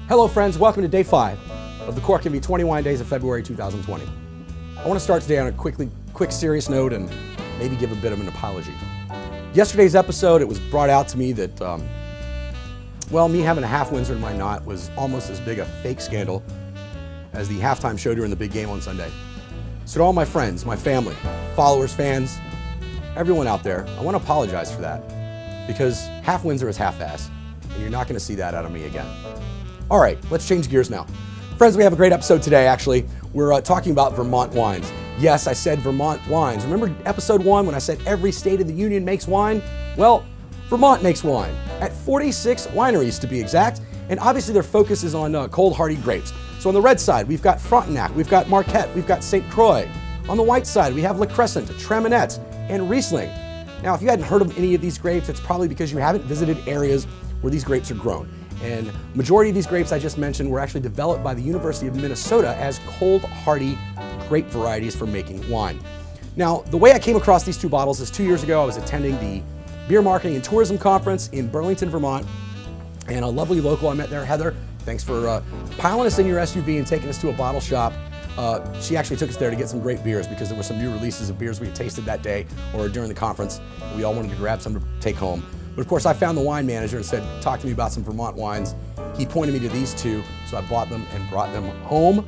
Hello friends, welcome to day 5 of the Cork Give 20 Wine Days of February 2020. I want to start today on a quick serious note and maybe give a bit of an apology. Yesterday's episode, it was brought out to me that, me having a half Windsor in my knot was almost as big a fake scandal as the halftime show during the big game on Sunday. So to all my friends, my family, followers, fans, everyone out there, I want to apologize for that because half Windsor is half-ass and you're not going to see that out of me again. All right, let's change gears now. Friends, we have a great episode today, actually. We're talking about Vermont wines. Yes, I said Vermont wines. Remember episode 1 when I said every state of the union makes wine? Well, Vermont makes wine at 46 wineries to be exact, and obviously their focus is on cold, hardy grapes. So on the red side, we've got Frontenac, we've got Marquette, we've got St. Croix. On the white side, we have Le Crescent, Traminette, and Riesling. Now, if you hadn't heard of any of these grapes, it's probably because you haven't visited areas where these grapes are grown. And majority of these grapes I just mentioned were actually developed by the University of Minnesota as cold, hardy grape varieties for making wine. Now, the way I came across these two bottles is 2 years ago. I was attending the Beer Marketing and Tourism Conference in Burlington, Vermont, and a lovely local I met there, Heather. Thanks for piling us in your SUV and taking us to a bottle shop. She actually took us there to get some great beers because there were some new releases of beers we had tasted that day or during the conference. We all wanted to grab some to take home. But of course, I found the wine manager and said, talk to me about some Vermont wines. He pointed me to these two, so I bought them and brought them home.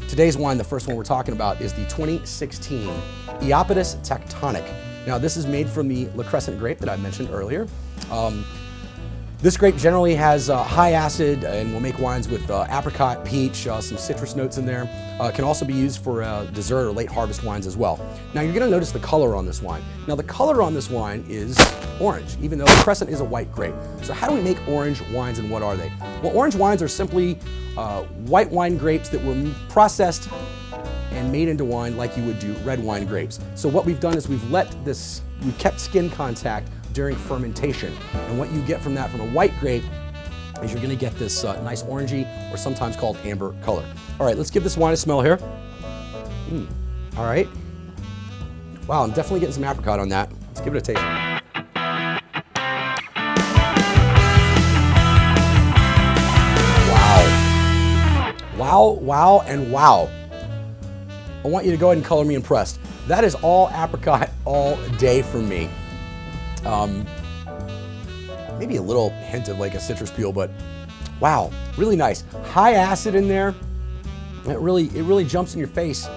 Today's wine, the first one we're talking about, is the 2016 Iapetus Tectonic. Now, this is made from the Le Crescent grape that I mentioned earlier. This grape generally has high acid and will make wines with apricot, peach, some citrus notes in there. Can also be used for dessert or late harvest wines as well. Now you're gonna notice the color on this wine. Now the color on this wine is orange, even though Le Crescent is a white grape. So how do we make orange wines and what are they? Well, orange wines are simply white wine grapes that were processed and made into wine like you would do red wine grapes. So what we've done is we've kept skin contact during fermentation. And what you get from that from a white grape is you're gonna get this nice orangey or sometimes called amber color. All right, let's give this wine a smell here. All right. Wow, I'm definitely getting some apricot on that. Let's give it a taste. Wow. Wow, wow, and wow. I want you to go ahead and color me impressed. That is all apricot all day for me. Maybe a little hint of like a citrus peel, but wow, really nice. High acid in there. It really jumps in your face.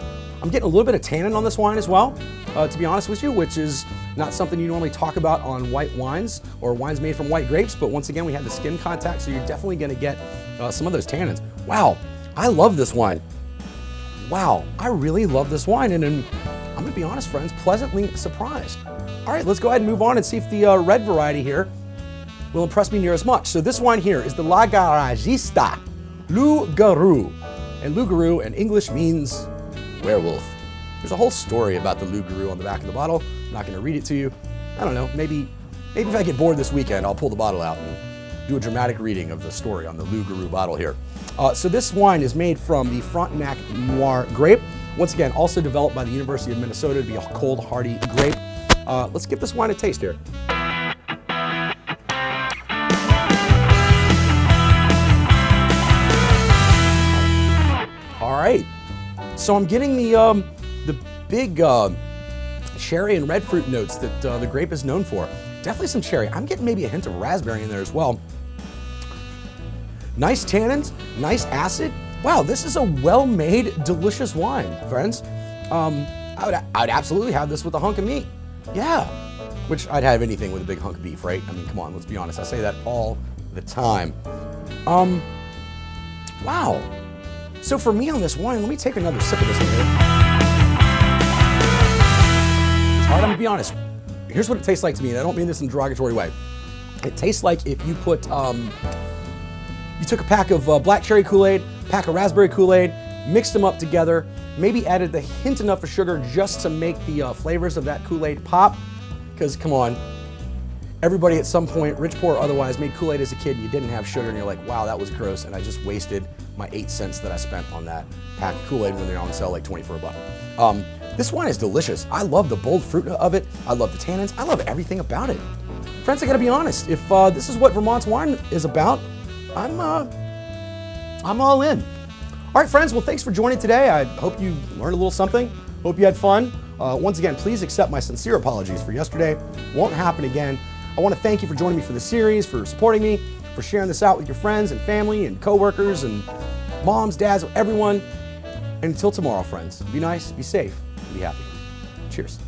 I'm getting a little bit of tannin on this wine as well, to be honest with you, which is not something you normally talk about on white wines or wines made from white grapes, but once again, we have the skin contact, so you're definitely gonna get some of those tannins. Wow, I love this wine. Wow, I really love this wine, and I'm gonna be honest, friends, pleasantly surprised. All right, let's go ahead and move on and see if the red variety here will impress me near as much. So this wine here is the La Garagista Loup-Garou. And Loup-Garou in English means werewolf. There's a whole story about the Loup-Garou on the back of the bottle. I'm not gonna read it to you. I don't know, maybe if I get bored this weekend, I'll pull the bottle out and do a dramatic reading of the story on the Loup-Garou bottle here. So this wine is made from the Frontenac Noir grape. Once again, also developed by the University of Minnesota to be a cold, hardy grape. Let's give this wine a taste here. All right, so I'm getting the big cherry and red fruit notes that the grape is known for. Definitely some cherry. I'm getting maybe a hint of raspberry in there as well. Nice tannins, nice acid. Wow, this is a well-made, delicious wine, friends. I would absolutely have this with a hunk of meat. Yeah, which I'd have anything with a big hunk of beef, right? I mean, come on, let's be honest. I say that all the time. Wow. So for me on this wine, let me take another sip of this one here. All right, I'm gonna be honest. Here's what it tastes like to me, and I don't mean this in a derogatory way. It tastes like if you put, you took a pack of black cherry Kool-Aid, pack of raspberry Kool-Aid, mixed them up together, maybe added the hint enough of sugar just to make the flavors of that Kool-Aid pop. Because come on, everybody at some point, rich, poor, or otherwise, made Kool-Aid as a kid and you didn't have sugar and you're like, wow, that was gross, and I just wasted my 8 cents that I spent on that pack of Kool-Aid when they're on sale like 20 for a buck. This wine is delicious. I love the bold fruit of it. I love the tannins. I love everything about it. Friends, I gotta be honest, if this is what Vermont's wine is about, I'm I'm all in. All right, friends, well, thanks for joining today. I hope you learned a little something. Hope you had fun. Once again, please accept my sincere apologies for yesterday. Won't happen again. I want to thank you for joining me for the series, for supporting me, for sharing this out with your friends and family and coworkers and moms, dads, everyone. And until tomorrow, friends, be nice, be safe, and be happy. Cheers.